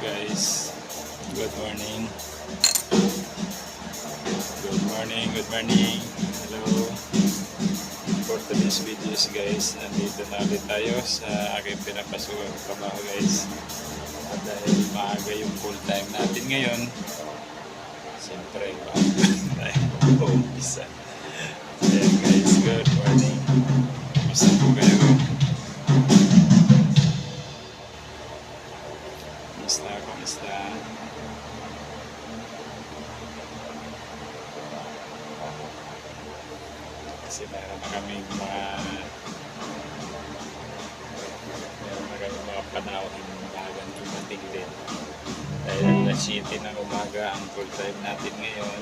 guys. Good morning. Good morning, good morning. Hello. For today's videos guys, nandito na ulit tayo sa aking pinapasukan trabaho guys. At dahil maaga yung full time natin ngayon, siyempre tayo umpisa. Ayan guys, good morning. Kamusta po kayo? Kamusta? Kasi meron na kami mga panahon umagang dumating din. Dahil alas 7 ng umaga ang full time natin ngayon.